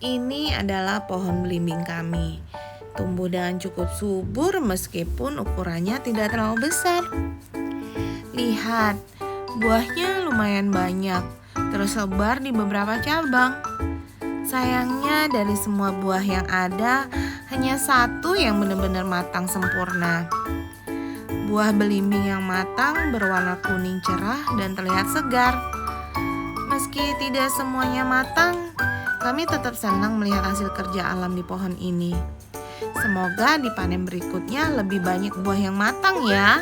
Ini adalah pohon belimbing kami. Tumbuh dengan cukup subur meskipun ukurannya tidak terlalu besar. Lihat, buahnya lumayan banyak, tersebar di beberapa cabang. Sayangnya dari semua buah yang ada, hanya satu yang benar-benar matang sempurna. Buah belimbing yang matang berwarna kuning cerah dan terlihat segar. Meski tidak semuanya matang, kami tetap senang melihat hasil kerja alam di pohon ini. Semoga di panen berikutnya lebih banyak buah yang matang ya.